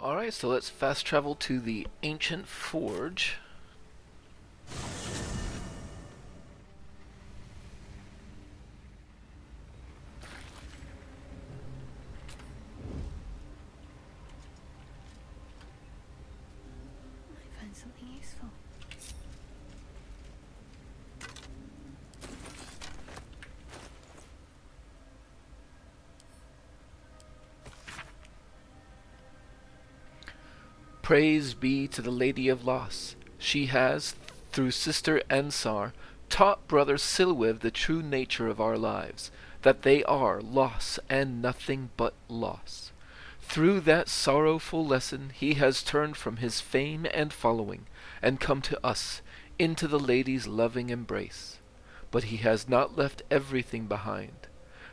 Alright, so let's fast travel to the ancient forge. I find something useful. Praise be to the Lady of Loss. She has, through Sister Ensar, taught Brother Silwiv the true nature of our lives, that they are loss and nothing but loss. Through that sorrowful lesson he has turned from his fame and following, and come to us, into the Lady's loving embrace. But he has not left everything behind.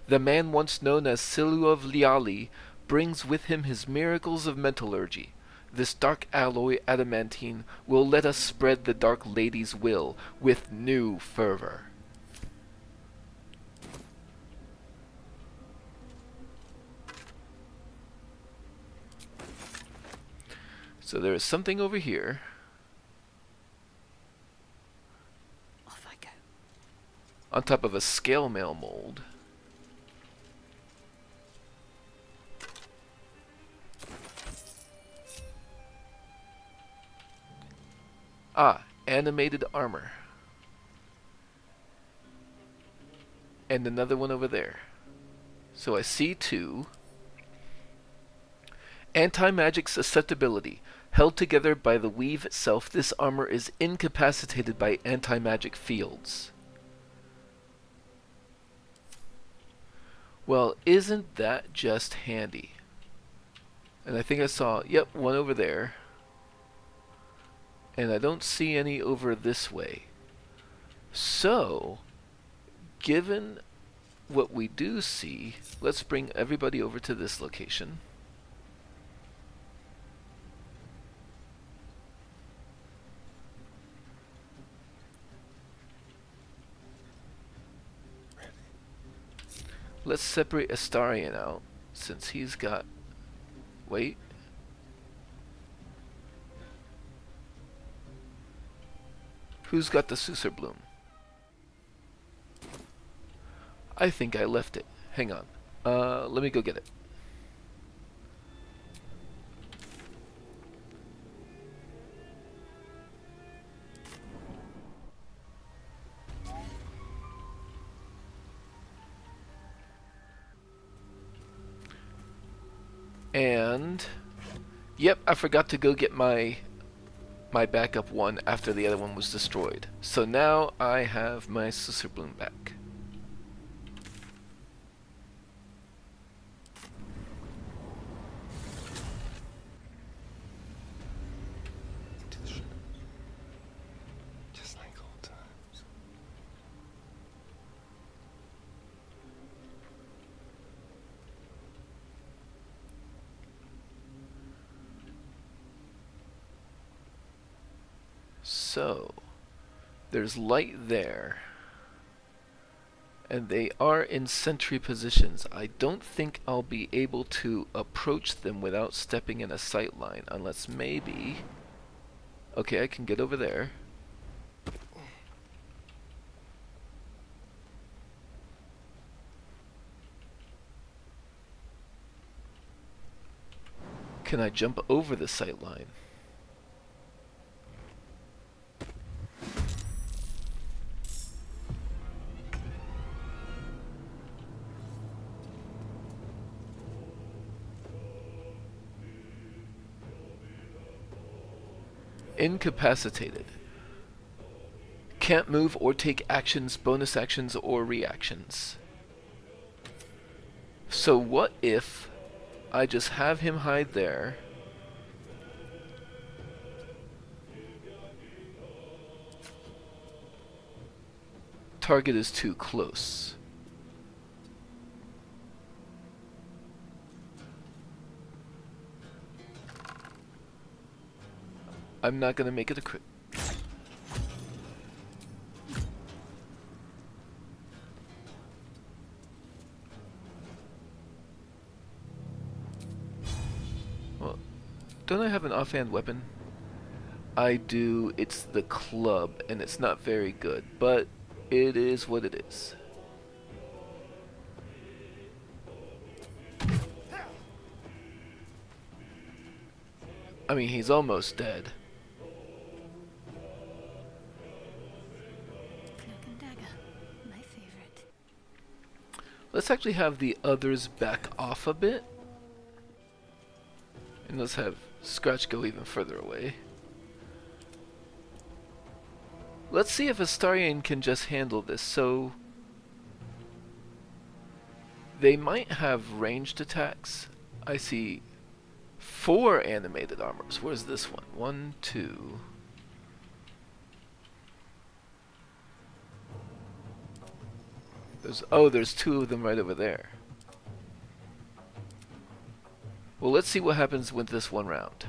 The man once known as Silu of Liali brings with him his miracles of metallurgy. This dark alloy adamantine will let us spread the Dark Lady's will with new fervor. So there is something over here. Off I go. On top of a scale mail mold. Ah, animated armor. And another one over there. So I see two. Anti-magic susceptibility. Held together by the weave itself, this armor is incapacitated by anti-magic fields. Well, isn't that just handy? And I think I saw, yep, one over there. And I don't see any over this way. So, given what we do see, let's bring everybody over to this location. Let's separate Astarion out, since he's got... Wait. Who's got the Susur Bloom? I think I left it. Hang on. Let me go get it. And... Yep, I forgot to go get my backup one after the other one was destroyed. So now I have my Susur Bloom back. Into the shadows, just like old times. So, there's light there. And they are in sentry positions. I don't think I'll be able to approach them without stepping in a sight line, unless maybe... Okay, I can get over there. Can I jump over the sight line? Incapacitated. Can't move or take actions, bonus actions, or reactions. So what if I just have him hide there? Target is too close. I'm not gonna make it a crit. Well, Don't I have an offhand weapon? I do. It's the club, and it's not very good, but it is what it is. I mean, he's almost dead. Cloak and dagger. My favorite. Let's actually have the others back off a bit. And let's have Scratch go even further away. Let's see if Astarion can just handle this. So they might have ranged attacks. I see 4 animated armors. Where's this one? 1, 2. There's 2 of them right over there. Well, let's see what happens with this one round.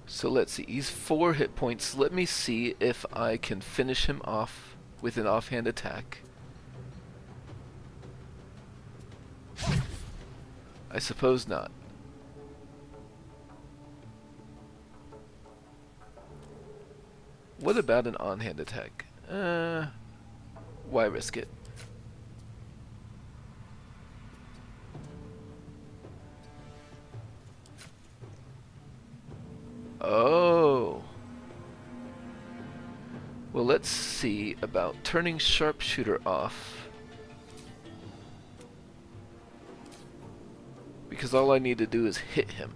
So let's see, he's 4 hit points. Let me see if I can finish him off with an offhand attack. I suppose not. What about an on-hand attack? Why risk it? Oh. Well, let's see about turning Sharpshooter off. Because all I need to do is hit him.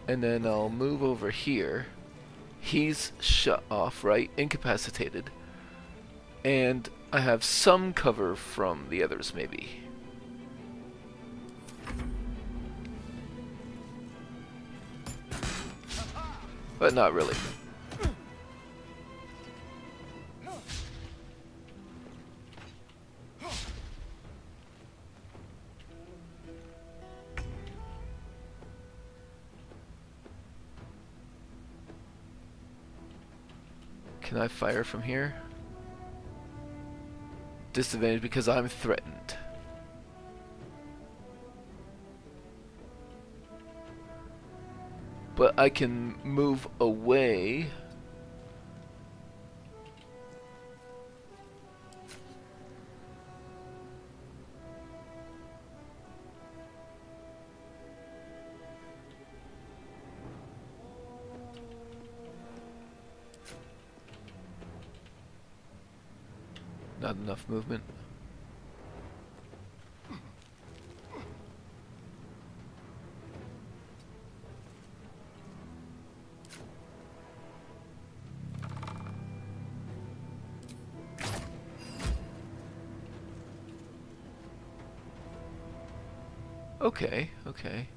And then I'll move over here. He's shut off, right? Incapacitated. And I have some cover from the others, maybe. But not really. Can I fire from here? Disadvantage because I'm threatened. But I can move away. Not enough movement. Okay, okay.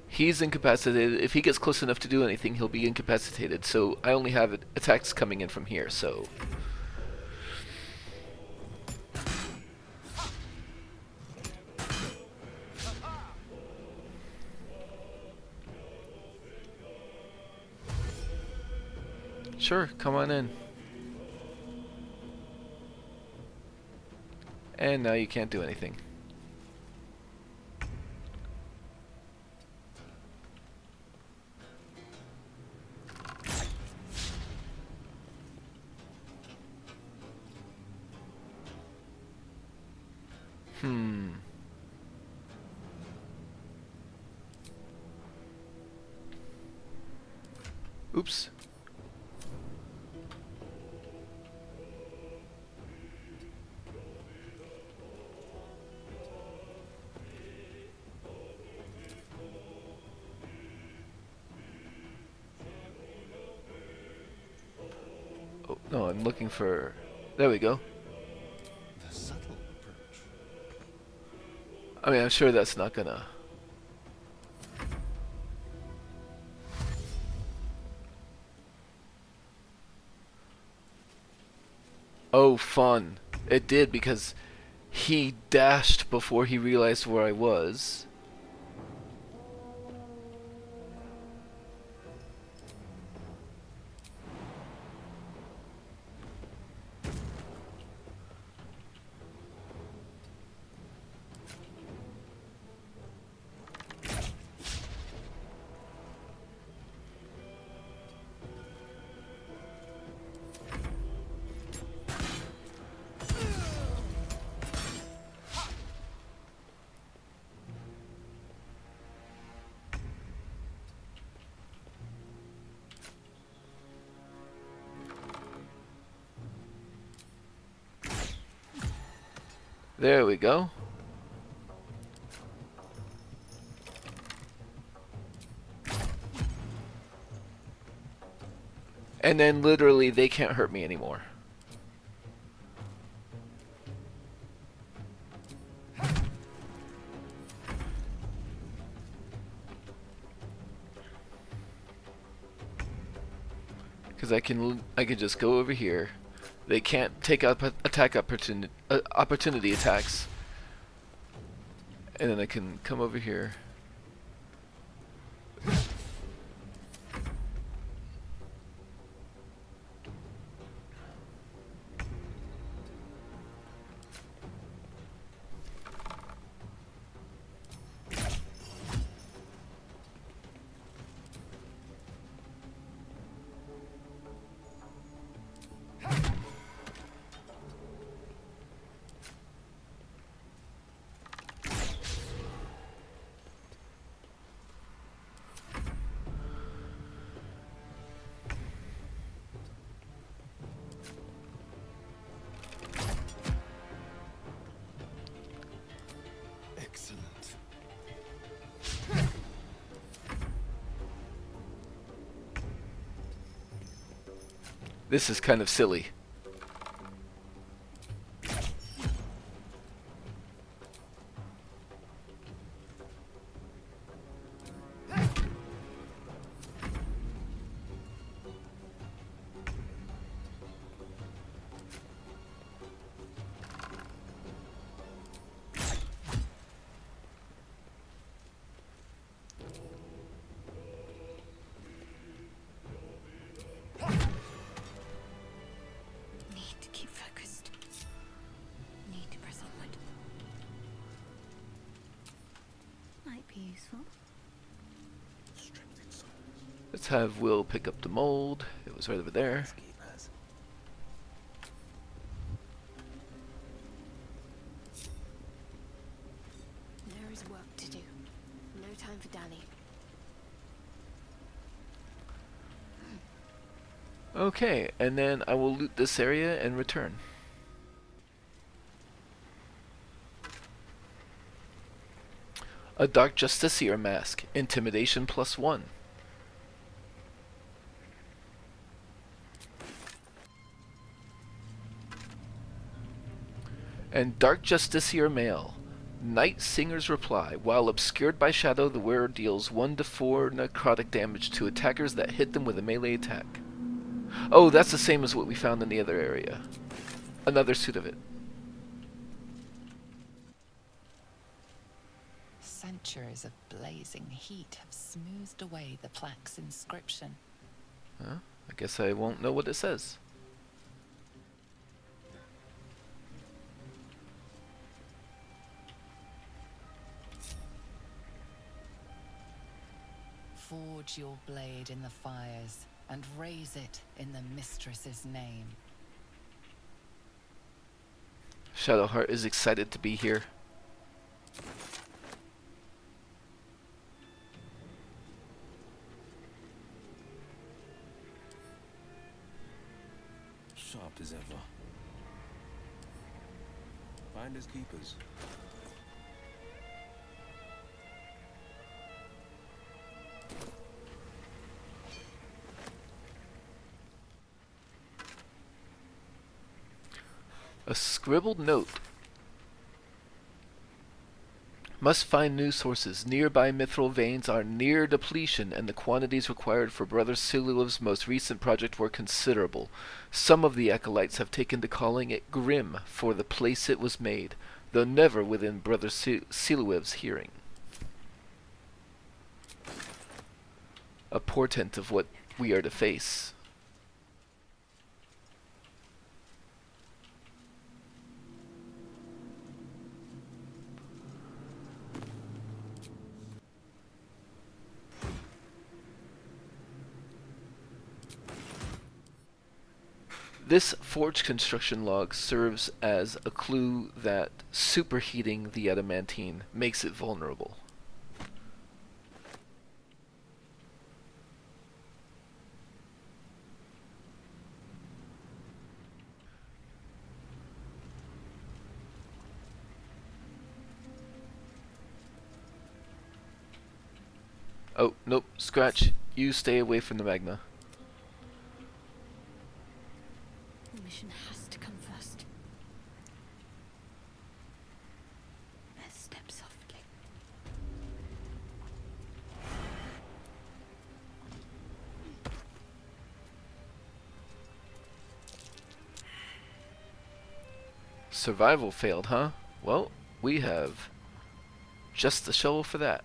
He's incapacitated. If he gets close enough to do anything, he'll be incapacitated. So I only have attacks coming in from here, so... Sure, come on in. And now you can't do anything. Oops. No, I'm looking for... There we go. The subtle approach. I mean, I'm sure that's not gonna... Oh, fun. It did, because he dashed before he realized where I was. There we go. And then literally they can't hurt me anymore. Because I can just go over here. They can't take up attack opportunity attacks. And then I can come over here. Excellent. This is kind of silly. Need to keep focused. Need to press onward. Might be useful. Strength in souls. Let's have Will pick up the mold. It was right over there. Keepers. There is work to do. No time for Danny. Okay, and then I will loot this area and return. A Dark Justiciar mask. Intimidation +1. And Dark Justiciar mail. Night Singer's reply. While obscured by shadow, the wearer deals 1 to 4 necrotic damage to attackers that hit them with a melee attack. Oh, that's the same as what we found in the other area. Another suit of it. Centuries of blazing heat have smoothed away the plaque's inscription. Huh? I guess I won't know what it says. Forge your blade in the fires and raise it in the mistress's name. Shadowheart is excited to be here. Sharp as ever. Finders keepers. A scribbled note. Must find new sources. Nearby mithril veins are near depletion, and the quantities required for Brother Silulev's most recent project were considerable. Some of the acolytes have taken to calling it Grym for the place it was made, though never within Brother Silulev's hearing. A portent of what we are to face. This forge construction log serves as a clue that superheating the adamantine makes it vulnerable. Oh, nope, Scratch, you stay away from the magna. The mission has to come first. Let's step softly. Survival failed, huh? Well, we have just the shovel for that.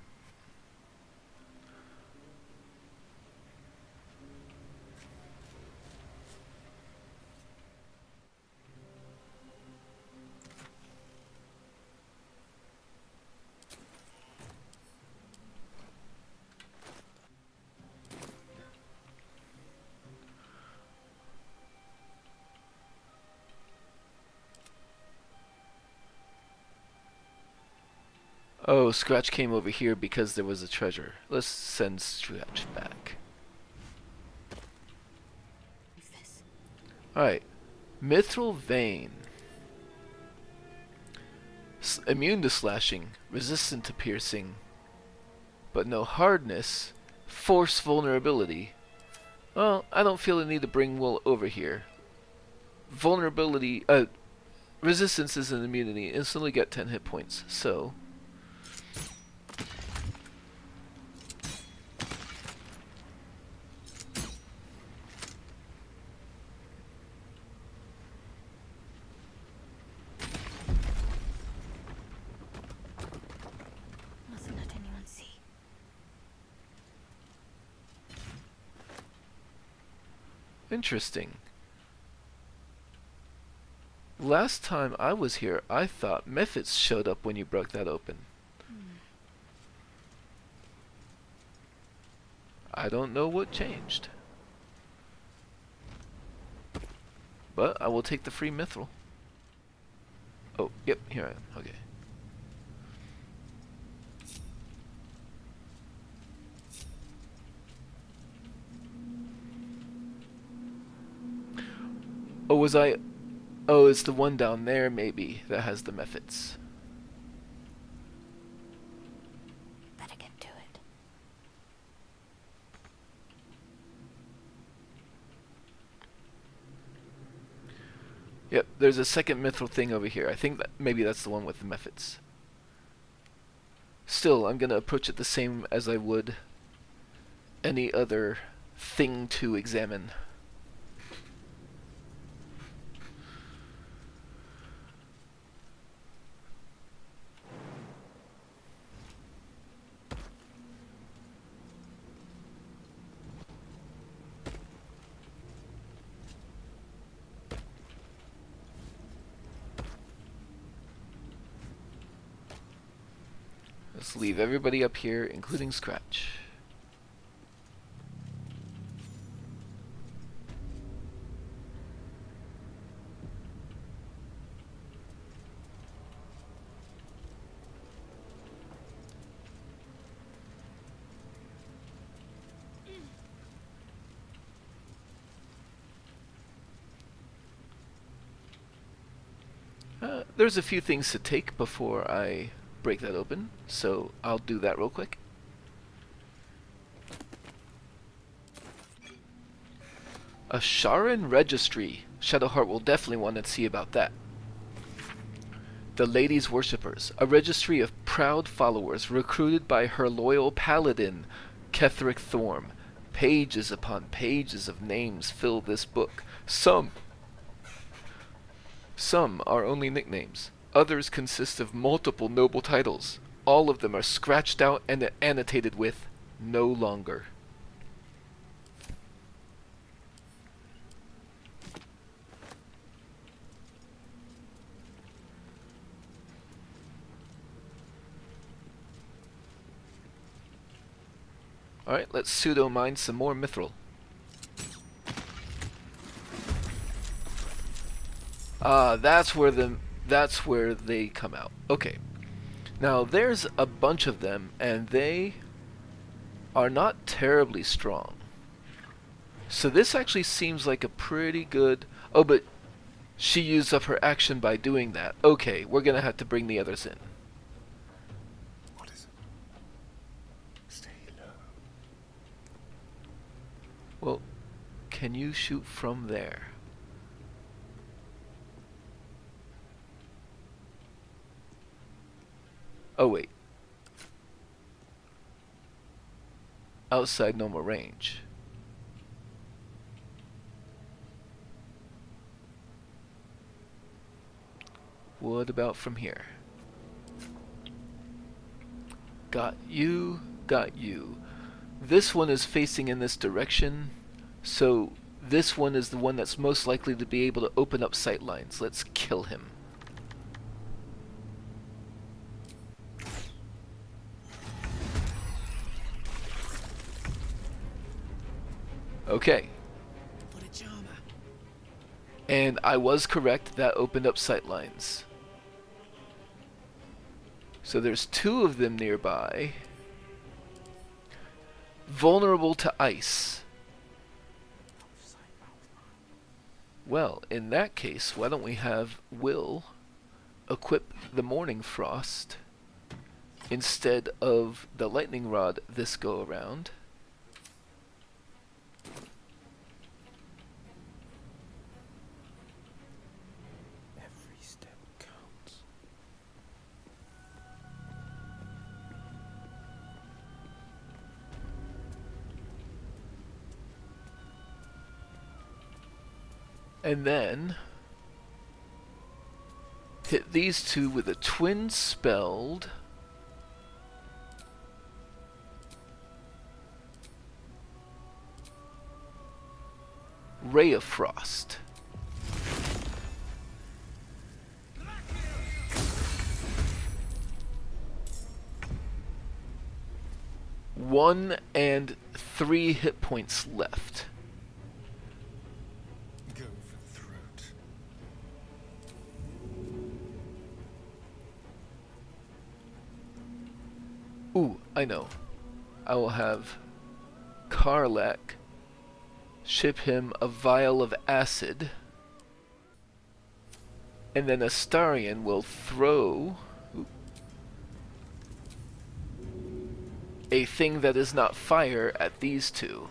Oh, Scratch came over here because there was a treasure. Let's send Scratch back. Who's this? Alright. Mithril Vein. Immune to slashing, resistant to piercing, but no hardness, force vulnerability. Well, I don't feel the need to bring Will over here. Resistance is an immunity. Instantly get 10 hit points, so... Mustn't let anyone see. Interesting. Last time I was here, I thought Mephits showed up when you broke that open. I don't know what changed. But I will take the free mithril. Oh, yep, here I am. Okay. Oh, was I... Oh, it's the one down there, maybe, that has the Mephits. Better get to it. Yep, there's a second mithril thing over here. I think that maybe that's the one with the Mephits. Still, I'm gonna approach it the same as I would any other thing to examine. Let's leave everybody up here, including Scratch. There's a few things to take before I break that open, so I'll do that real quick. A Sharan registry. Shadowheart will definitely want to see about that. The Lady's Worshippers, a registry of proud followers recruited by her loyal paladin, Ketheric Thorm. Pages upon pages of names fill this book. Some are only nicknames. Others consist of multiple noble titles. All of them are scratched out and annotated with "no longer." Alright, let's pseudo-mine some more mithril. Ah, that's where they come out. Okay. Now, there's a bunch of them, and they are not terribly strong. So this actually seems like a pretty good... Oh, but she used up her action by doing that. Okay, we're gonna have to bring the others in. What is it? Stay low. Well, can you shoot from there? Oh, wait. Outside normal range. What about from here? Got you, got you. This one is facing in this direction, so this one is the one that's most likely to be able to open up sight lines. Let's kill him. Okay. What a charmer. And I was correct, that opened up sight lines. So there's two of them nearby. Vulnerable to ice. Well, in that case, why don't we have Will equip the Morning Frost instead of the Lightning Rod this go around. Every step counts. And then hit these two with a twin spelled Ray of Frost. One and 3 hit points left. Go for the throat. Ooh, I know. I will have Karlach ship him a vial of acid, and then Astarion will throw a thing that is not fire at these two.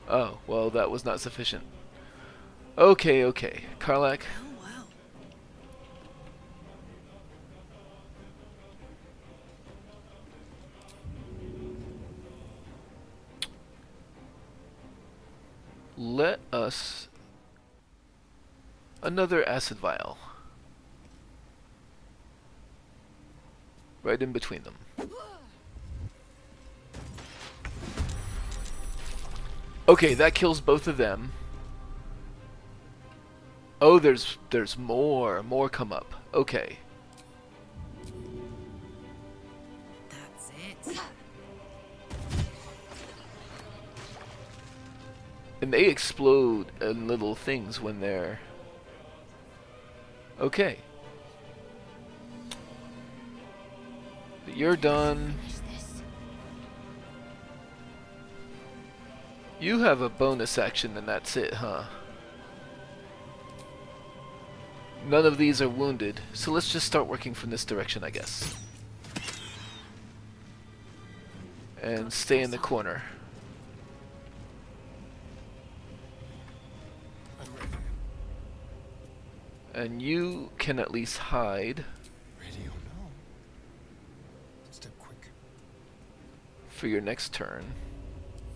Oh, well, that was not sufficient. Okay, Karlach. Oh, wow. Let us... Another acid vial. Right in between them. Okay, that kills both of them. Oh, there's more come up. Okay. That's it. And they explode in little things when they're... Okay. You're done. What is this? You have a bonus action and that's it, huh? None of these are wounded, so let's just start working from this direction, I guess. and stay in the corner. I'm ready. And you can at least hide Ready or no? Step quick. for your next turn.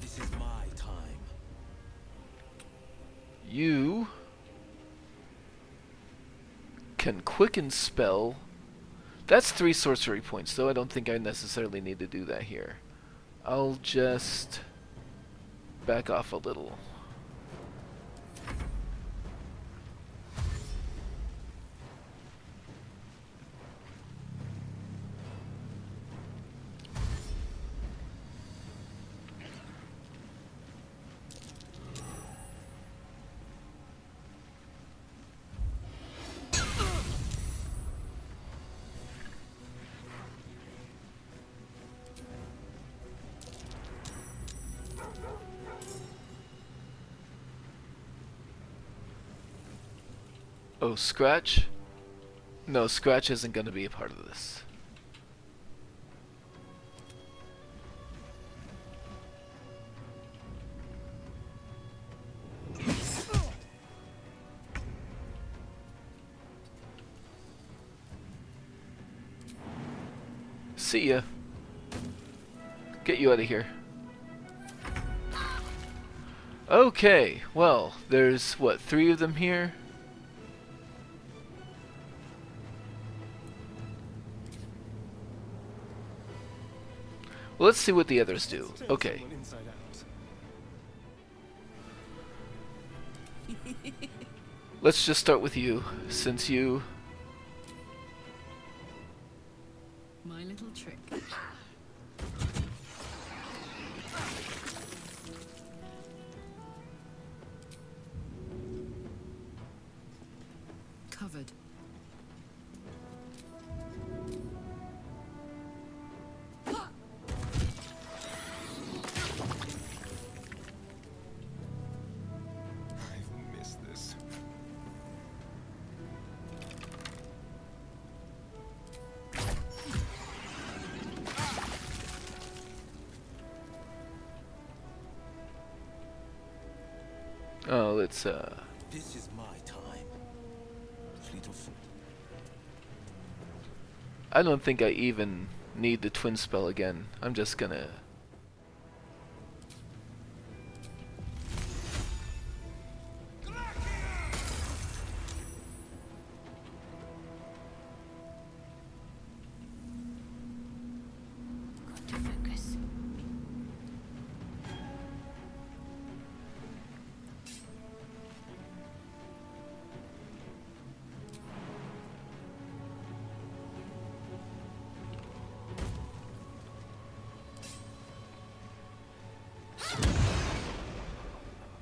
This is my time. You can quicken spell. That's 3 sorcery points, though I don't think I necessarily need to do that here. I'll just back off a little. Oh, Scratch? No, Scratch isn't going to be a part of this. See ya. Get you out of here. Okay, well, there's, what, 3 of them here? Well, let's see what the others do. Okay. Inside out. Let's just start with you, since you... My little trick. Covered. I've missed this. Oh, let's, This is my time. Fleet of foot. I don't think I even need the twin spell again. I'm just gonna... Got to focus.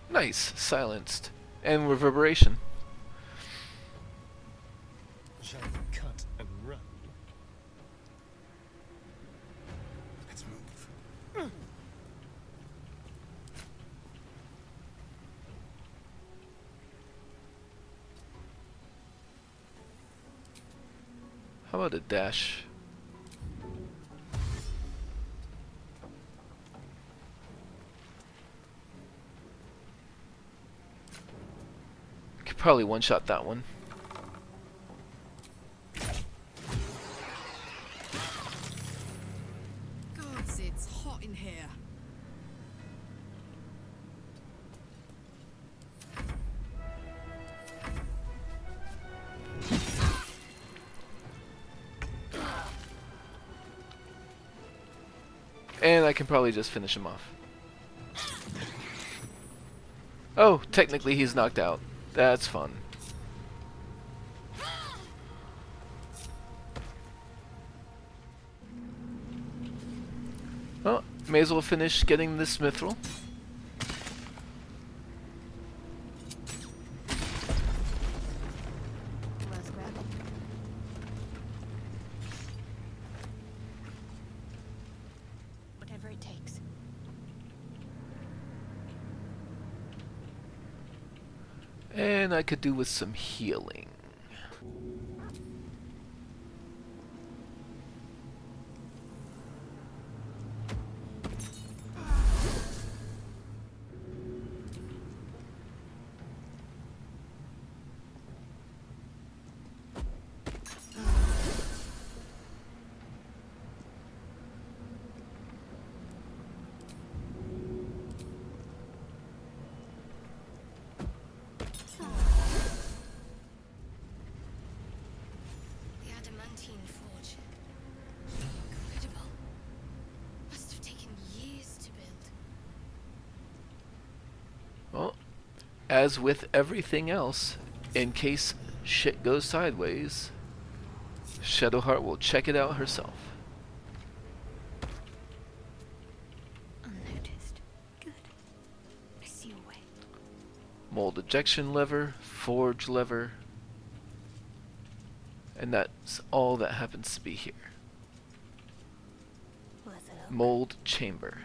Nice, silenced. And reverberation. Shall we cut and run? Let's move. How about a dash? Could probably one-shot that one. Gods, it's hot in here. And I can probably just finish him off. Oh, technically he's knocked out. That's fun. Well, may as well finish getting this mithril. Let's grab it. Whatever it takes. And I could do with some healing. as with everything else, in case shit goes sideways, Shadowheart will check it out herself. Unnoticed. Good. I see a way. Mold ejection lever, forge lever, and that's all that happens to be here. Worth a look. Mold chamber.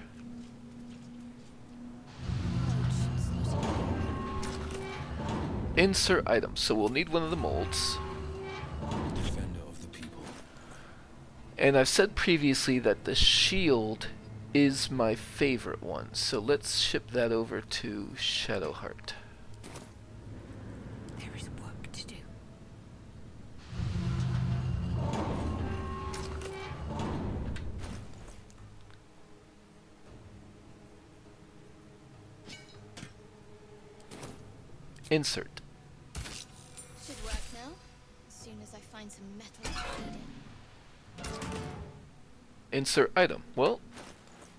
Insert item. So we'll need one of the molds. Defender of the people. And I've said previously that the shield is my favorite one. So let's ship that over to Shadowheart. There is work to do. Insert. Should work now. As soon as I find some metal to feed in. Insert item. Well,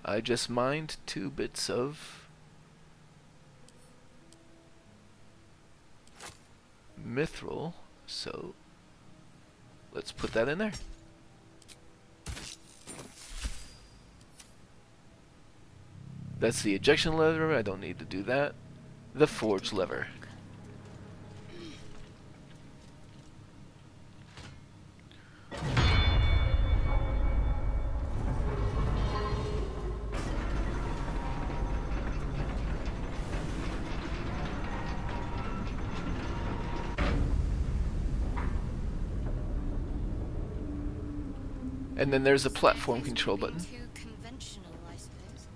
I just mined 2 bits of mithril, so let's put that in there. That's the ejection lever. I don't need to do that. The forge lever. And then there's a platform control button. Too conventional, I suppose.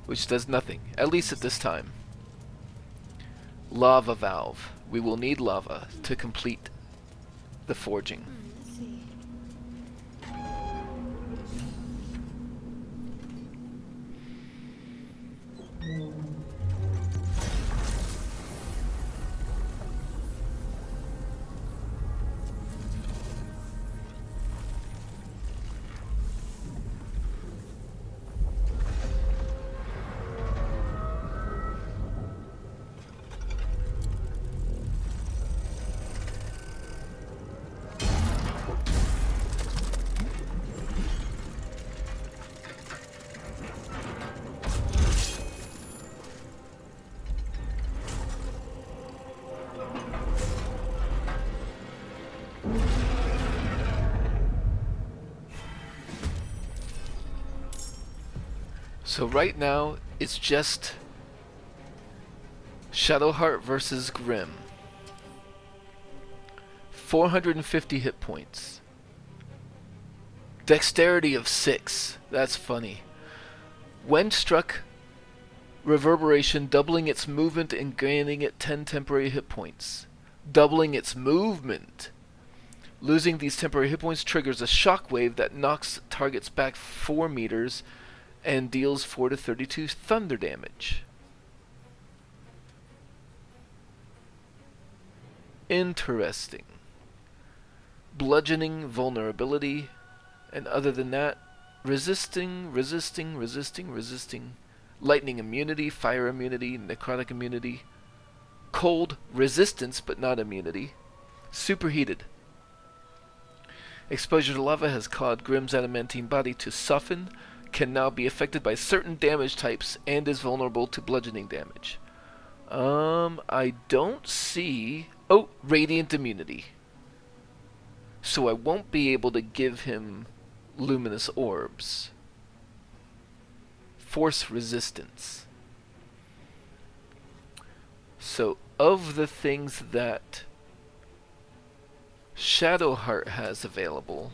Which does nothing, at least at this time. Lava valve. We will need lava to complete the forging. Let's see. So right now, it's just Shadowheart versus Grym. 450 hit points. Dexterity of 6. That's funny. When struck, reverberation, doubling its movement and gaining it 10 temporary hit points. Doubling its movement. Losing these temporary hit points triggers a shockwave that knocks targets back 4 meters and deals 4 to 32 thunder damage. Interesting. Bludgeoning, vulnerability, and other than that, resisting. Lightning immunity, fire immunity, necrotic immunity. Cold resistance but not immunity. Superheated. Exposure to lava has caused Grym's adamantine body to soften, can now be affected by certain damage types, and is vulnerable to bludgeoning damage. I don't see... Oh, radiant immunity. So I won't be able to give him luminous orbs. Force resistance. So of the things that Shadowheart has available,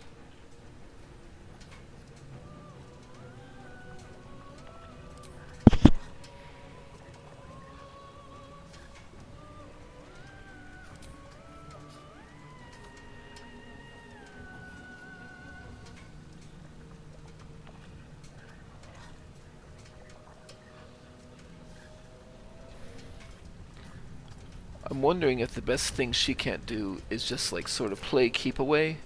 I'm wondering if the best thing she can't do is just like sort of play keep away.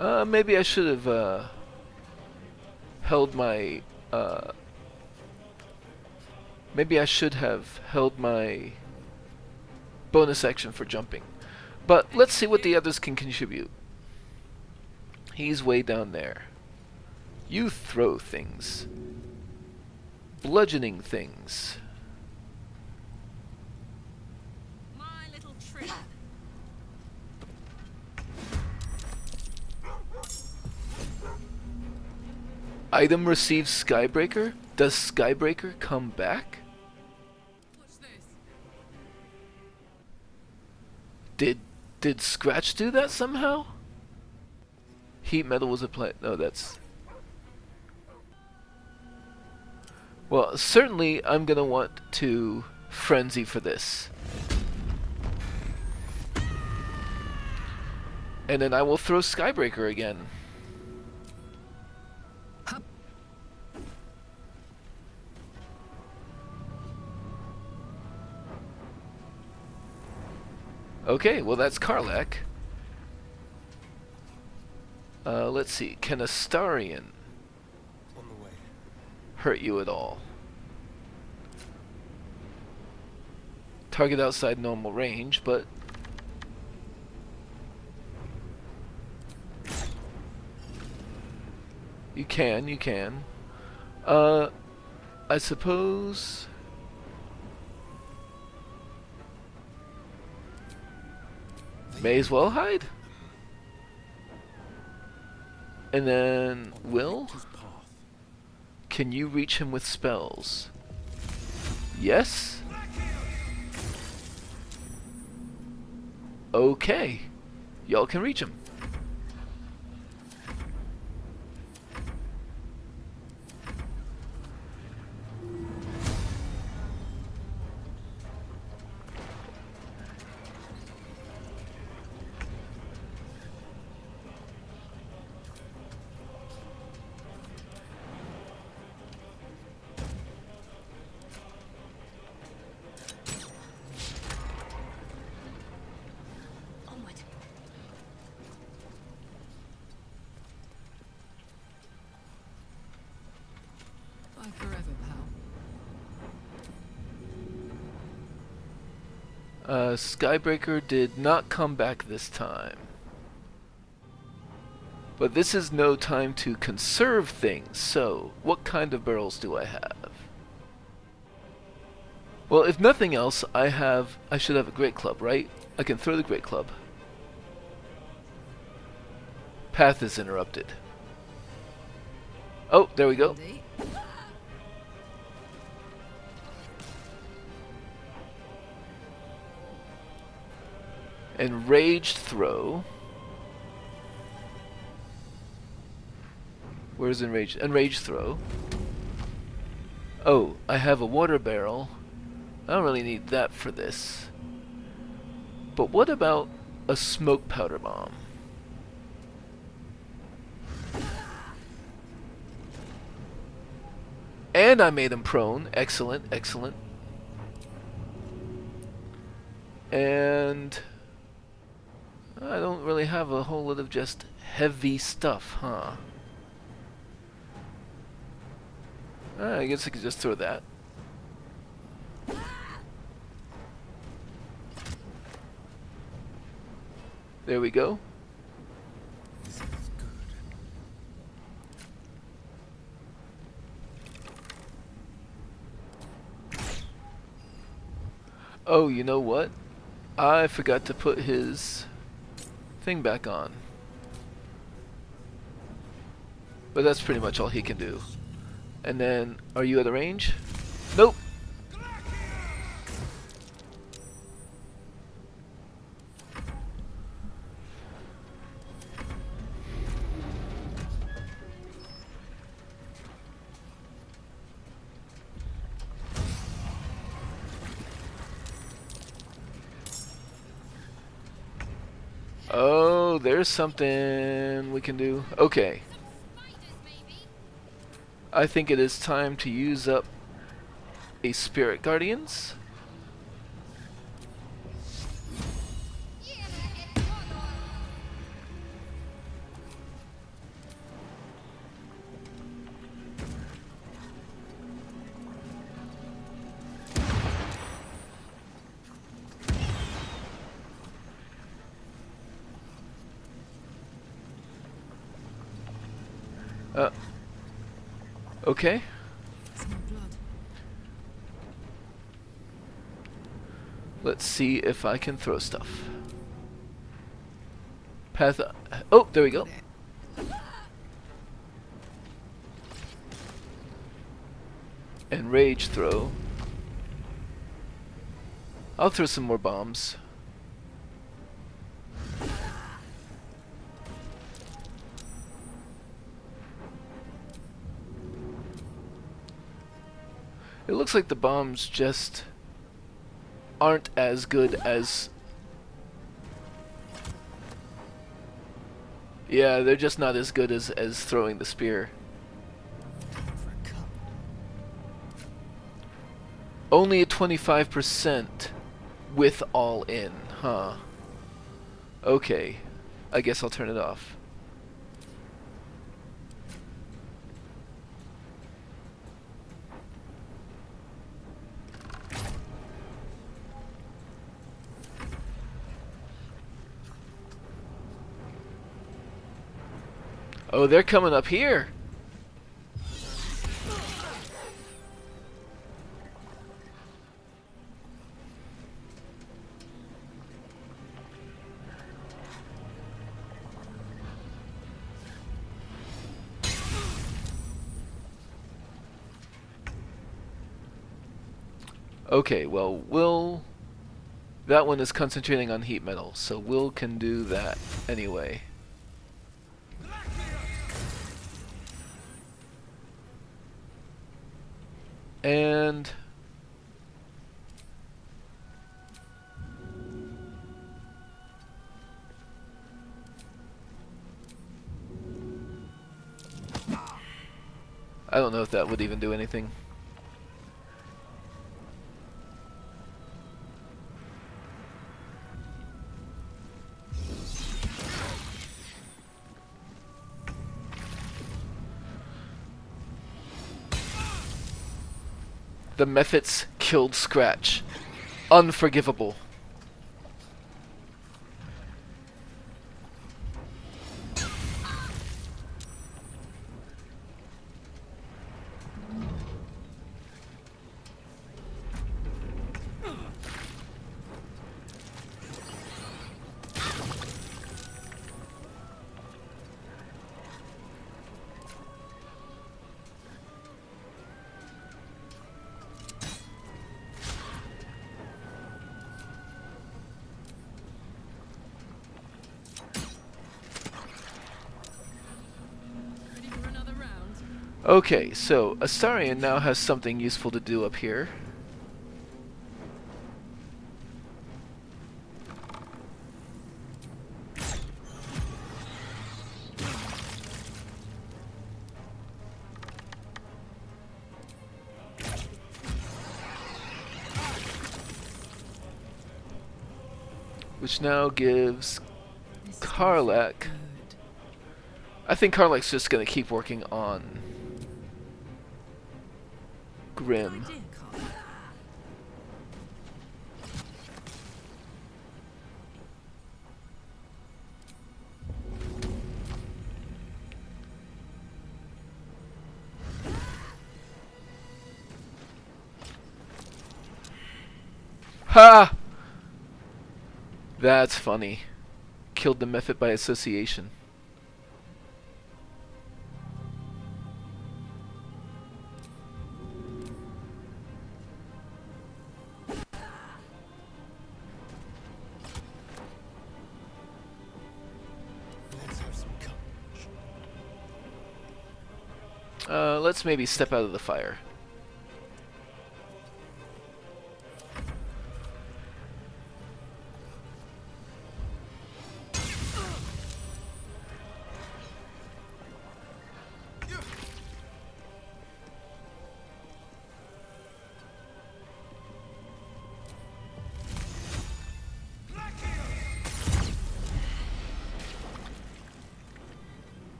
Maybe I should have held my maybe I should have held my bonus action for jumping. But let's see what the others can contribute. He's way down there. You throw things. Bludgeoning things. My little trick. Item receives Skybreaker? Does Skybreaker come back? Watch this. Did Scratch do that somehow? Heat metal was applied. No, that's... Well, certainly I'm gonna want to frenzy for this. And then I will throw Skybreaker again. Okay, well that's Karlach. Let's see, can Astarion On the way. hurt you at all? Target outside normal range, but... You can. I suppose... May as well hide. And then, Will? His path. Can you reach him with spells? Yes? Okay. Y'all can reach him. Onward. Bye forever, pal. Skybreaker did not come back this time. But this is no time to conserve things, so what kind of barrels do I have? Well, if nothing else, I should have a great club, right? I can throw the great club. Path is interrupted. Oh, there we go. Indeed. Enraged throw. Where's enraged? Enraged throw. Oh, I have a water barrel. I don't really need that for this. But what about a smoke powder bomb? And I made him prone. Excellent, excellent. And I don't really have a whole lot of just heavy stuff, huh? I guess I could just throw that. There we go. This is good. Oh, you know what? I forgot to put his thing back on. But that's pretty much all he can do. And then, are you at a range? Nope. Oh, there's something we can do. Okay. Spiders, maybe? I think it is time to use up a Spirit Guardians. Uh, okay. Smell blood. Let's see if I can throw stuff. Path. Oh, there we go. Got it. And rage throw. I'll throw some more bombs. It looks like the bombs just aren't as good as... Yeah, they're just not as good as throwing the spear. For a cup. Only a 25% with all in, huh? Okay, I guess I'll turn it off. Oh, they're coming up here. Okay, well, Will... That one is concentrating on heat metal, so Will can do that anyway. And... I don't know if that would even do anything. The Mephits killed Scratch. Unforgivable. Ready for another round? Okay, so Astarion now has something useful to do up here. Which now gives This Karlach... good. I think Karlach's just gonna keep working on Grym. Idea, Carl. Ha! That's funny. Killed the Mephit by association. Let's have some courage. Let's maybe step out of the fire.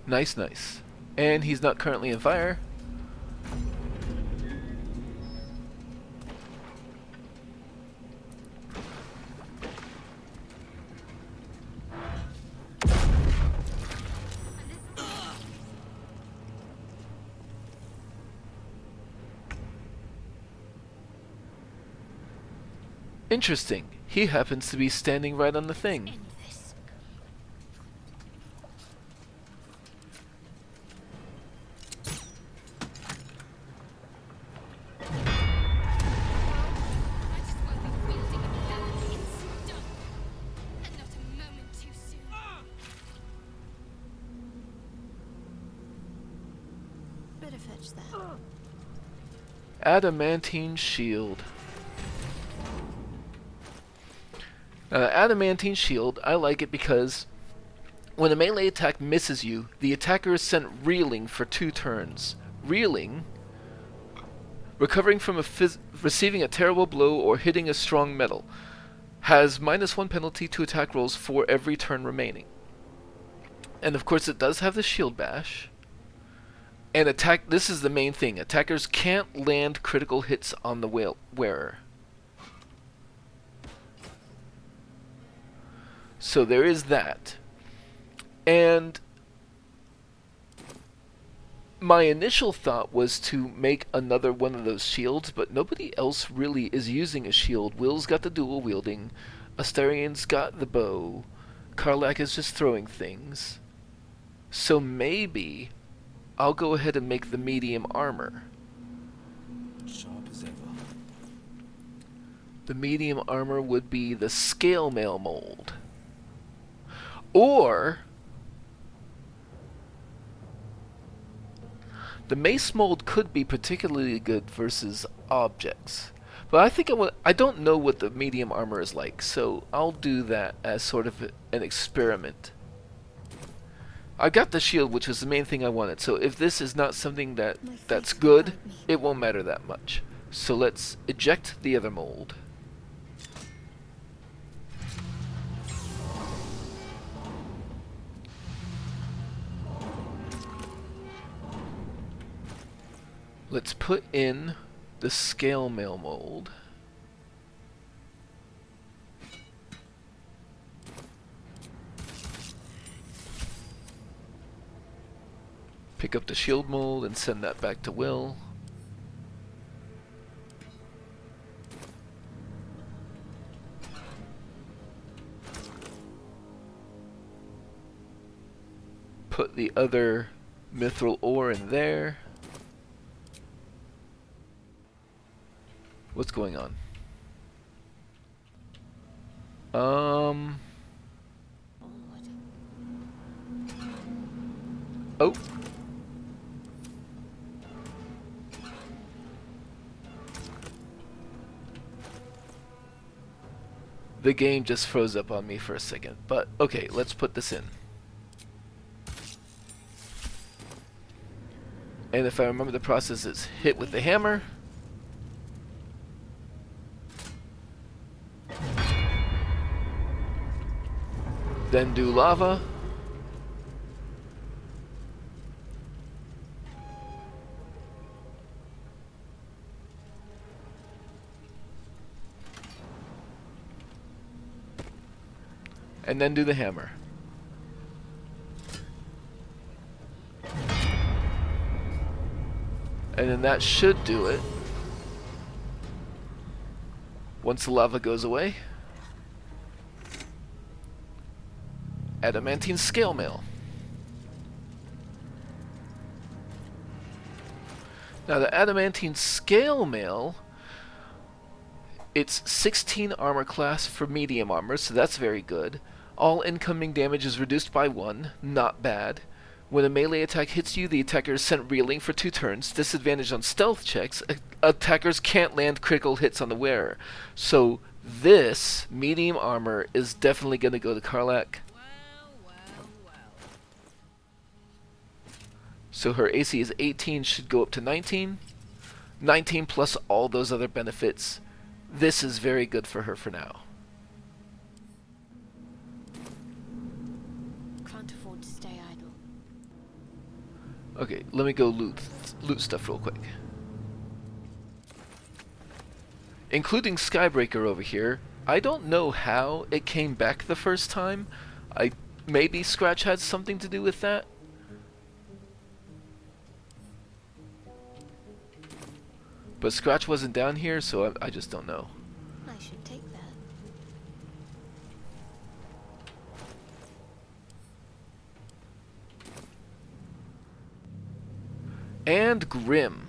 Nice, nice. And he's not currently in fire. Interesting. He happens to be standing right on the thing. End this. I just won't be wielding a hammer. It's done. And not a moment too soon. Better fetch that. Adamantine shield. Now, the adamantine shield, I like it because when a melee attack misses you, the attacker is sent reeling for 2 turns. Reeling, recovering from receiving a terrible blow or hitting a strong metal, has -1 penalty to attack rolls for every turn remaining. And of course, it does have the shield bash. And this is the main thing. Attackers can't land critical hits on the wearer. So there is that. And my initial thought was to make another one of those shields, but nobody else really is using a shield. Will's got the dual wielding, Astarion's got the bow, Karlach is just throwing things. So maybe I'll go ahead and make the medium armor. Sharp as ever. The medium armor would be the scale mail mold. Or the mace mold could be particularly good versus objects. But I think I don't know what the medium armor is like, so I'll do that as sort of an experiment. I got the shield, which was the main thing I wanted, so if this is not something that's good, it won't matter that much. So let's eject the other mold. Let's put in the scale mail mold. Pick up the shield mold and send that back to Will. Put the other mithril ore in there. What's going on? Onward. Oh. The game just froze up on me for a second, but okay, let's put this in. And if I remember the process, it's hit with the hammer. Then do lava. And then do the hammer. And then that should do it. Once the lava goes away. Adamantine scale mail. Now the adamantine scale mail, it's 16 armor class for medium armor, so that's very good. All incoming damage is reduced by 1, not bad. When a melee attack hits you, the attacker is sent reeling for 2 turns. Disadvantage on stealth checks. Attackers can't land critical hits on the wearer. So this medium armor is definitely going to go to Karlach. So her AC is 18, should go up to 19. 19 plus all those other benefits. This is very good for her for now. Can't afford to stay idle. Okay, let me go loot stuff real quick. Including Skybreaker over here. I don't know how it came back the first time. Maybe Scratch had something to do with that. But Scratch wasn't down here, so I just don't know. I should take that. And Grym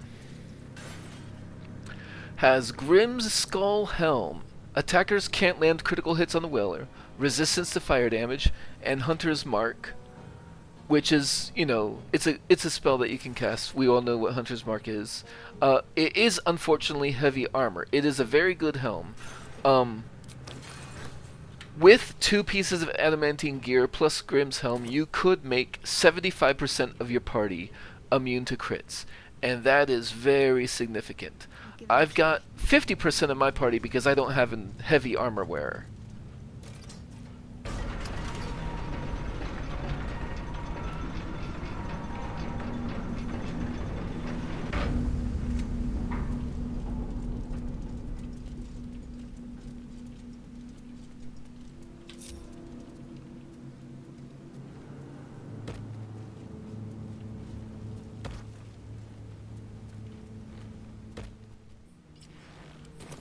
has Grym's Skull Helm. Attackers can't land critical hits on the Whaler, resistance to fire damage, and Hunter's Mark, which is, you know, it's a spell that you can cast. We all know what Hunter's Mark is. It is unfortunately heavy armor. It is a very good helm. With 2 pieces of adamantine gear plus Grym's helm, you could make 75% of your party immune to crits, and that is very significant. I've got 50% of my party because I don't have a heavy armor wearer.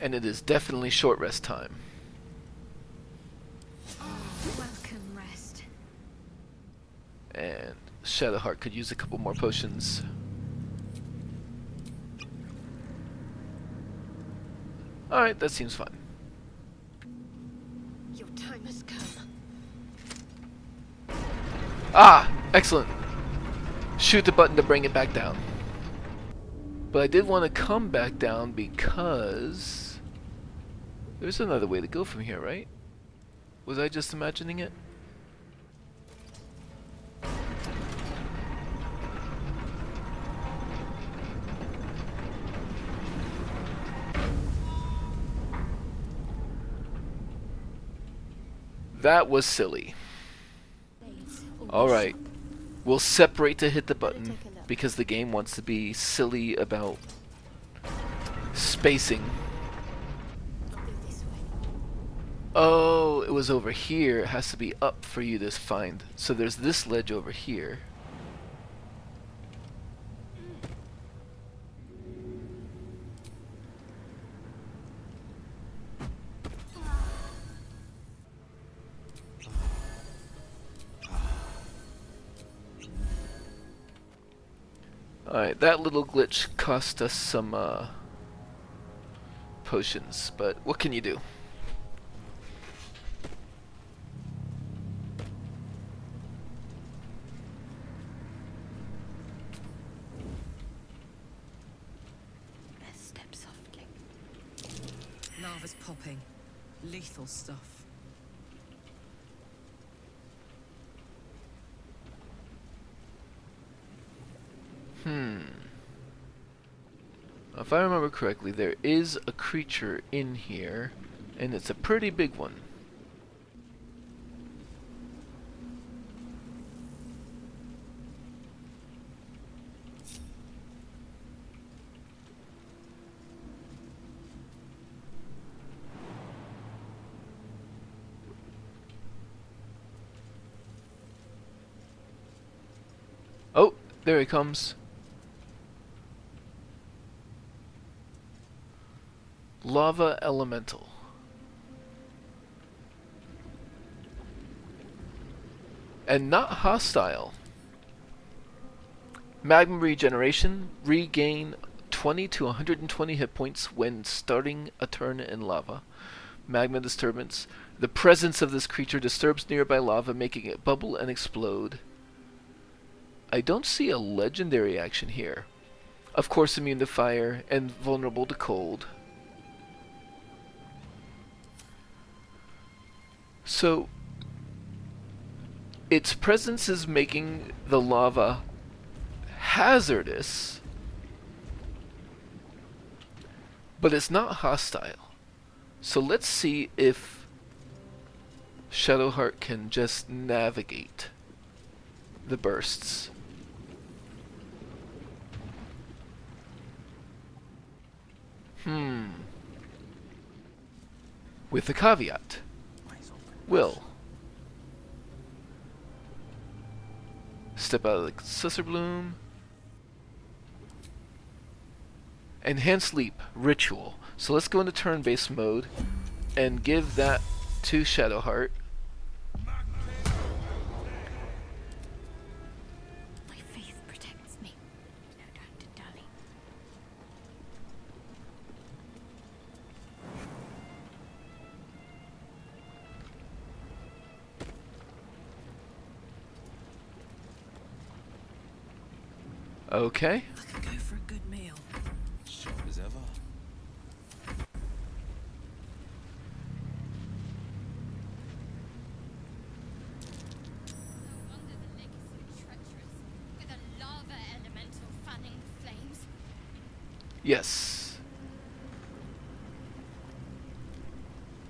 And it is definitely short rest time. Welcome, rest. And Shadowheart could use a couple more potions. Alright, that seems fine. Your time has come. Ah! Excellent! Shoot the button to bring it back down. But I did want to come back down because there's another way to go from here, right? Was I just imagining it? That was silly. Alright. We'll separate to hit the button because the game wants to be silly about spacing. Oh, it was over here. It has to be up for you to find. So there's this ledge over here. Alright, that little glitch cost us some potions, but what can you do? Step softly. Lava's popping. Lethal stuff. If I remember correctly, there is a creature in here, and it's a pretty big one. Oh, there he comes. Lava Elemental. And not hostile. Magma Regeneration. Regain 20 to 120 hit points when starting a turn in lava. Magma Disturbance. The presence of this creature disturbs nearby lava, making it bubble and explode. I don't see a legendary action here. Of course, immune to fire and vulnerable to cold. So, its presence is making the lava hazardous, but it's not hostile. So let's see if Shadowheart can just navigate the bursts. With a caveat. Will step out of the Sussur Bloom. Enhanced Leap Ritual. So let's go into turn-based mode and give that to Shadowheart. My faith protects me. No time to Okay. I could go for a good meal. Sharp as ever. No wonder the lake is so treacherous, with a lava elemental fanning the flames. Yes.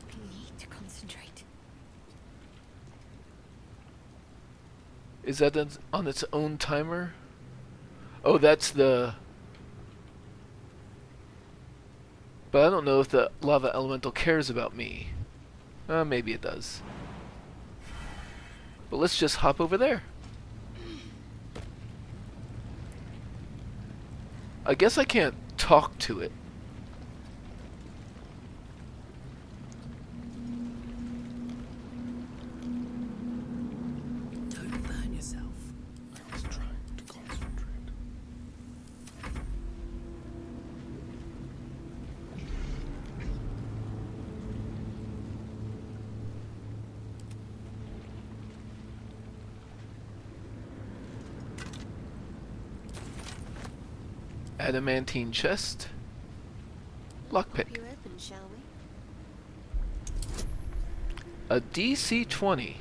I need to concentrate. Is that on its own timer? Oh, that's the... But I don't know if the lava elemental cares about me. Maybe it does. But let's just hop over there. I guess I can't talk to it. Don't burn yourself. I was trying to concentrate. Adamantine chest. Lockpick. You open, shall we? A DC 20.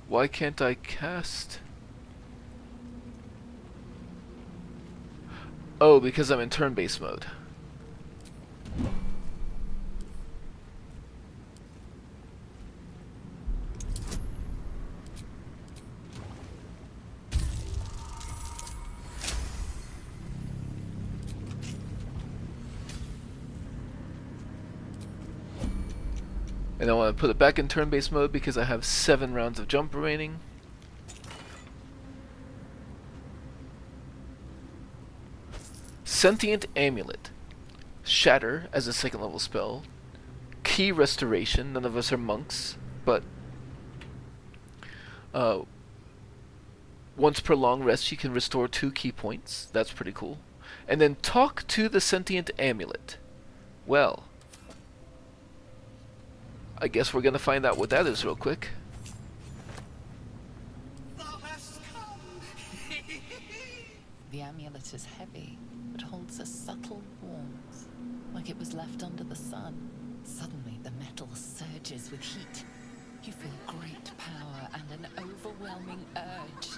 Why can't I cast? Oh, because I'm in turn-based mode. And I want to put it back in turn-based mode because I have 7 rounds of jump remaining. Sentient Amulet. Shatter as a 2nd level spell. Key Restoration. None of us are monks, but once per long rest you can restore 2 key points. That's pretty cool. And then talk to the Sentient Amulet. Well, I guess we're gonna find out what that is real quick. The amulet is heavy, but holds a subtle warmth, like it was left under the sun. Suddenly, the metal surges with heat. You feel great power and an overwhelming urge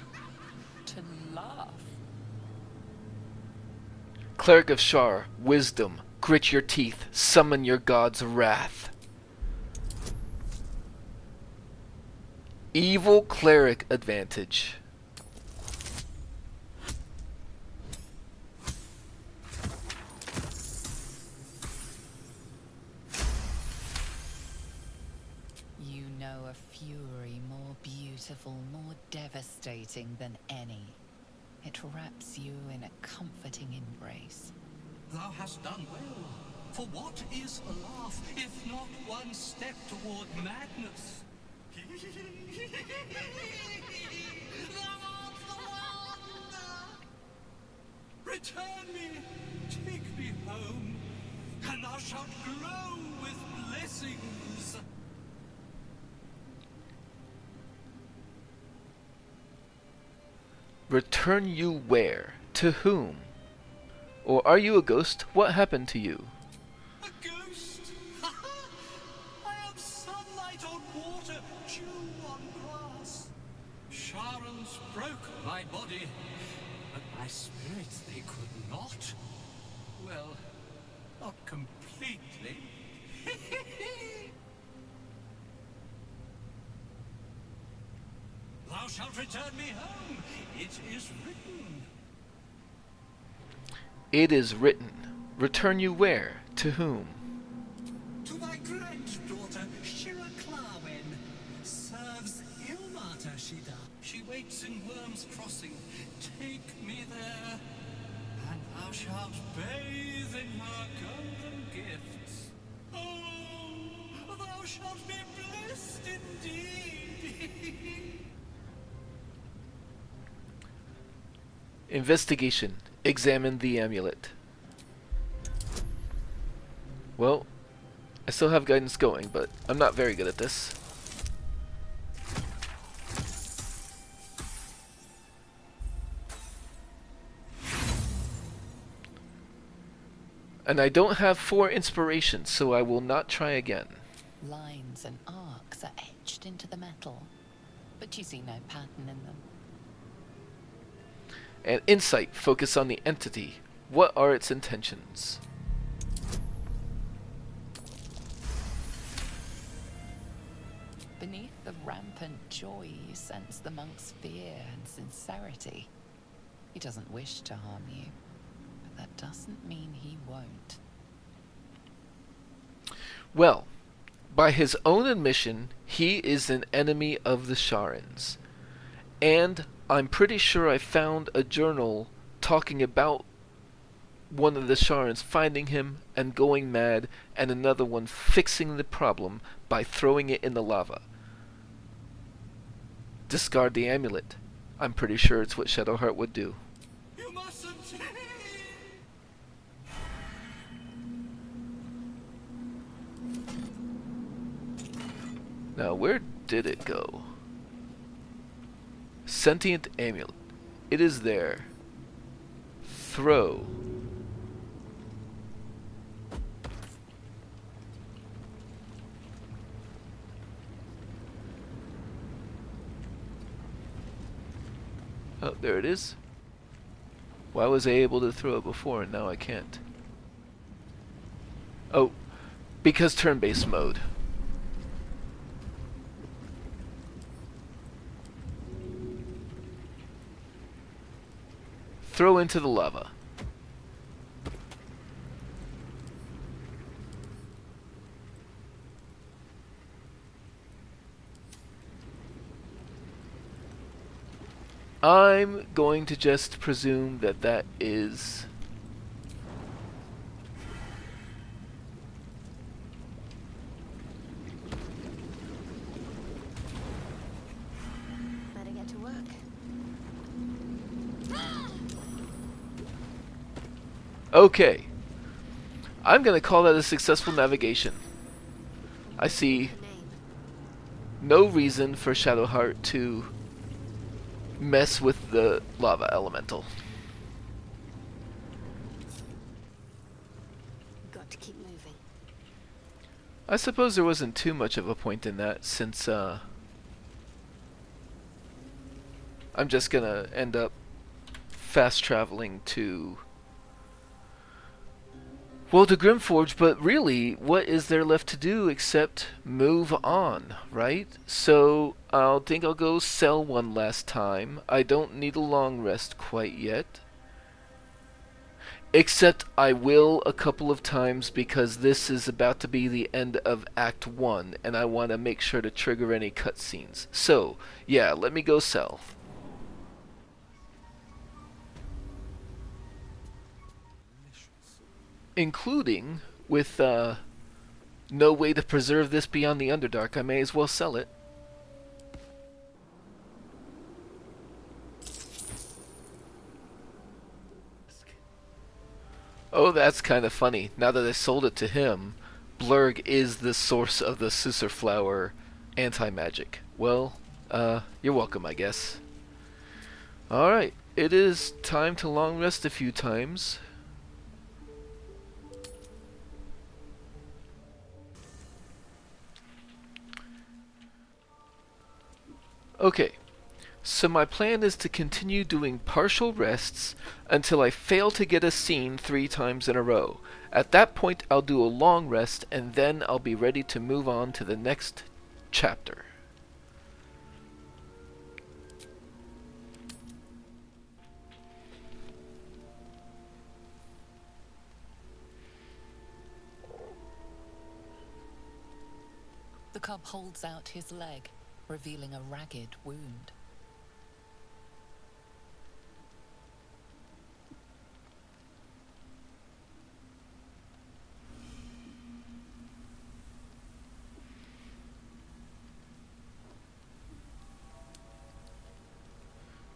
to laugh. Cleric of Shar, wisdom, grit your teeth, summon your god's wrath. Evil cleric advantage. You know a fury more beautiful, more devastating than any. It wraps you in a comforting embrace. Thou hast done well. For what is a laugh, if not one step toward madness? Thou art the wonder! Return me, take me home, and thou shalt glow with blessings. Return you where? To whom? Or are you a ghost? What happened to you? A ghost? I am sunlight on water, dew on grass. Sharon's broke my body, but my spirit they could not. Well, not completely. Thou shalt return me home. It is written. It is written. Return you where? To whom? To thy granddaughter, Shira Clawen. Serves Ilmata, she does. She waits in Worm's Crossing. Take me there, and thou shalt bathe in her golden gifts. Oh, thou shalt be blessed indeed. Investigation. Examine the amulet. Well, I still have guidance going, but I'm not very good at this. And I don't have 4 inspiration, so I will not try again. Lines and arcs are etched into the metal, but you see no pattern in them. And insight, focus on the entity. What are its intentions? Beneath the rampant joy, you sense the monk's fear and sincerity. He doesn't wish to harm you, but that doesn't mean he won't. Well, by his own admission, he is an enemy of the Sharans. And I'm pretty sure I found a journal talking about one of the Sharans finding him and going mad, and another one fixing the problem by throwing it in the lava. Discard the amulet. I'm pretty sure it's what Shadowheart would do. You mustn't. Now, where did it go? Sentient amulet. It is there. Throw. Oh, there it is. Why was I able to throw it before and now I can't? Oh, because turn-based mode. Throw into the lava. I'm going to just presume that that is... Better get to work. Okay. I'm going to call that a successful navigation. I see Name. no reason for Shadowheart to mess with the lava elemental. Got to keep moving. I suppose there wasn't too much of a point in that, since I'm just gonna end up fast traveling to, well, to Grymforge, but really, what is there left to do except move on, right? So I'll think I'll go sell one last time. I don't need a long rest quite yet. Except I will a couple of times, because this is about to be the end of Act 1, and I want to make sure to trigger any cutscenes. So, yeah, let me go sell. Including, with no way to preserve this beyond the Underdark, I may as well sell it. Oh, that's kind of funny. Now that I sold it to him, Blurg is the source of the Sussurflower anti-magic. Well, you're welcome, I guess. Alright, it is time to long rest a few times. Okay, so my plan is to continue doing partial rests until I fail to get a scene 3 times in a row. At that point, I'll do a long rest, and then I'll be ready to move on to the next chapter. The cub holds out his leg, revealing a ragged wound.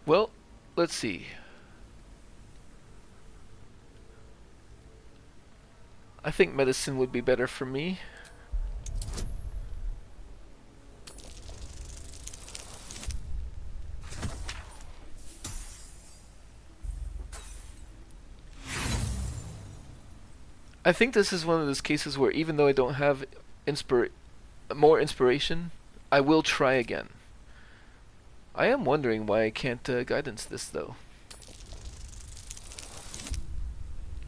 Well, let's see. I think medicine would be better for me. I think this is one of those cases where even though I don't have more inspiration, I will try again. I am wondering why I can't guidance this though.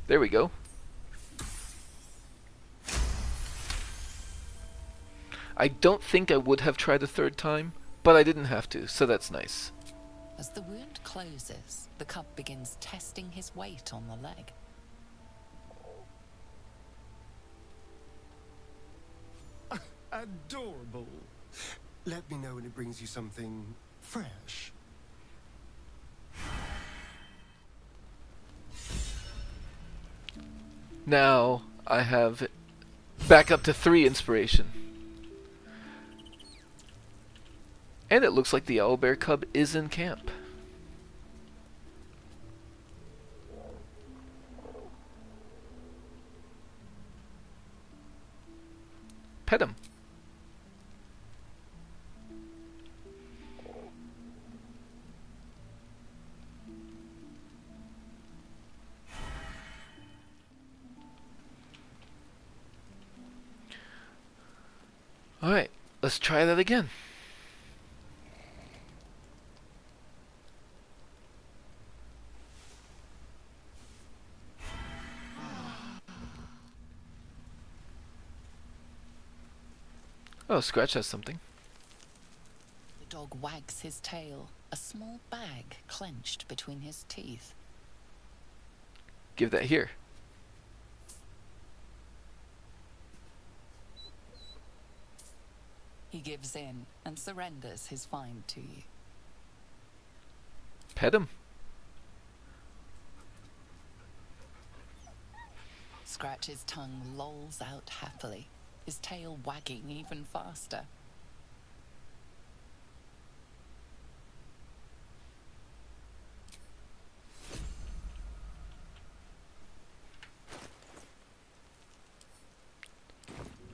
There we go. I don't think I would have tried a third time, but I didn't have to, so that's nice. As the wound closes, the cub begins testing his weight on the leg. Adorable. Let me know when it brings you something fresh. Now I have back up to 3 inspiration. And it looks like the Owlbear cub is in camp. Pet him. Alright, let's try that again. Oh, Scratch has something. The dog wags his tail, a small bag clenched between his teeth. Give that here. He gives in and surrenders his find to you. Pet him. Scratch's tongue lolls out happily, his tail wagging even faster.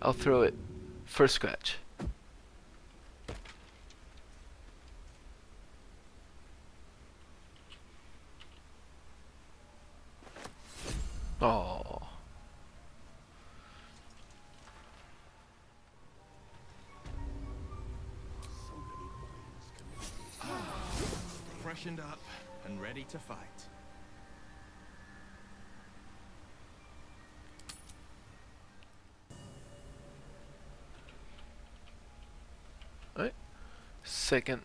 I'll throw it for Scratch. Oh. Freshened up and ready to fight. Alright. Second.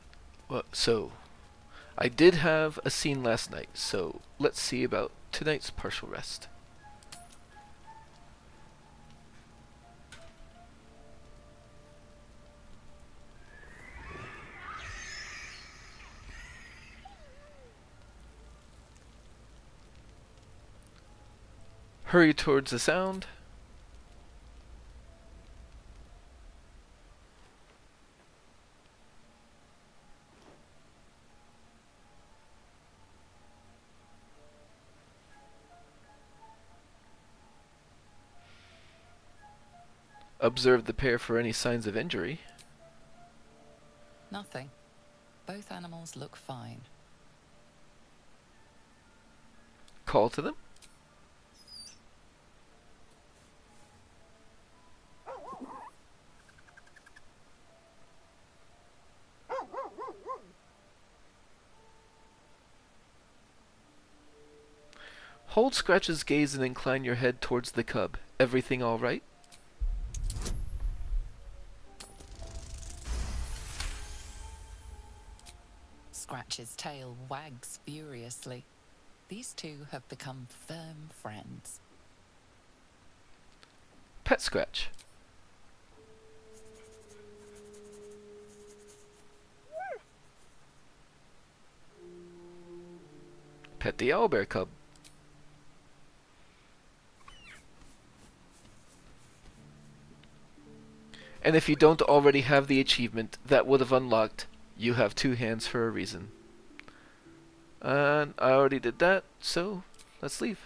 Well, so I did have a scene last night, so let's see about tonight's partial rest. Hurry towards the sound. Observe the pair for any signs of injury. Nothing. Both animals look fine. Call to them. Hold Scratch's gaze and incline your head towards the cub. Everything all right? Scratch's tail wags furiously. These two have become firm friends. Pet Scratch. Pet the Owlbear cub. And if you don't already have the achievement that would have unlocked, you have 2 hands for a reason. And I already did that, so let's leave.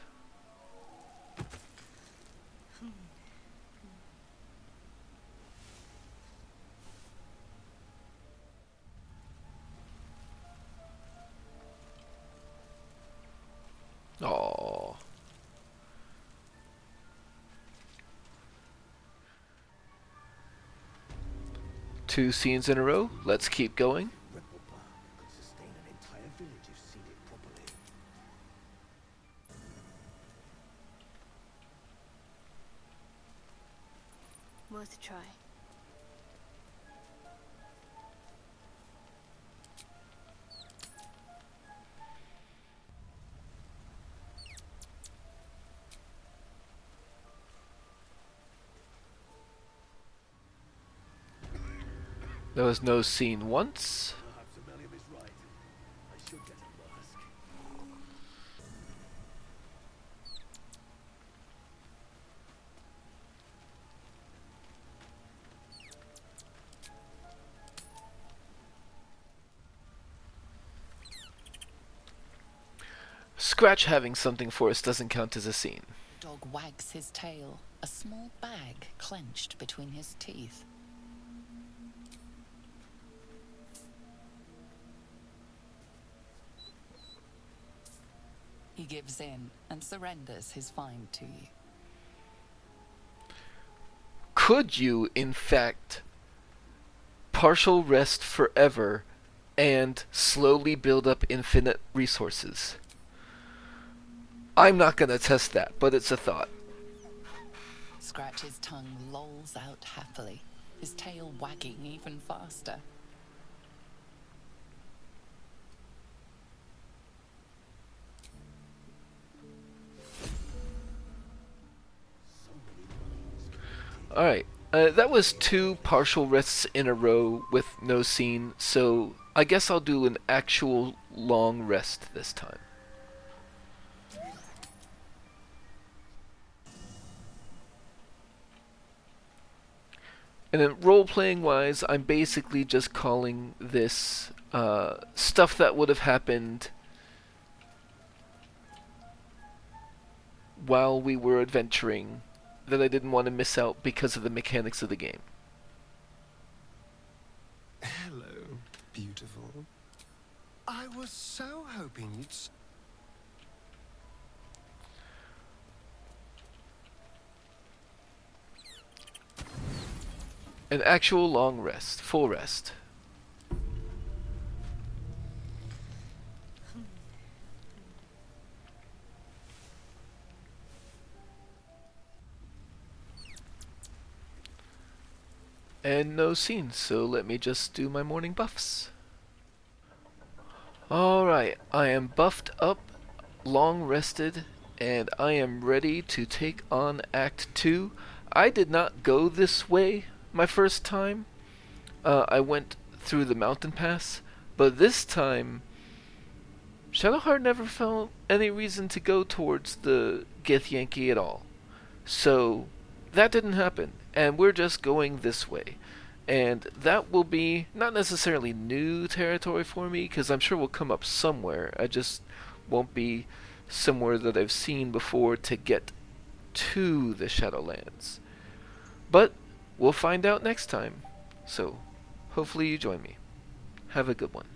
Oh. 2 scenes in a row. Let's keep going. Ripple bark could sustain an entire village if seeded properly. Worth a try. There was no scene once. Perhaps Amulet is right. I should get a mask. Scratch having something for us doesn't count as a scene. Dog wags his tail, a small bag clenched between his teeth. He gives in and surrenders his find to you. Could you, in fact, partial rest forever and slowly build up infinite resources? I'm not going to test that, but it's a thought. Scratch's tongue lolls out happily, his tail wagging even faster. Alright, that was 2 partial rests in a row with no scene, so I guess I'll do an actual long rest this time. And then role-playing wise, I'm basically just calling this stuff that would have happened while we were adventuring that I didn't want to miss out because of the mechanics of the game. Hello, beautiful. I was so hoping you'd... An actual long rest, full rest. And no scenes, so let me just do my morning buffs. Alright, I am buffed up, long rested, and I am ready to take on Act 2. I did not go this way my first time. I went through the mountain pass, but this time Shadowheart never felt any reason to go towards the Githyanki at all. So that didn't happen, and we're just going this way. And that will be not necessarily new territory for me, because I'm sure we'll come up somewhere. I just won't be somewhere that I've seen before to get to the Shadowlands. But we'll find out next time. So hopefully you join me. Have a good one.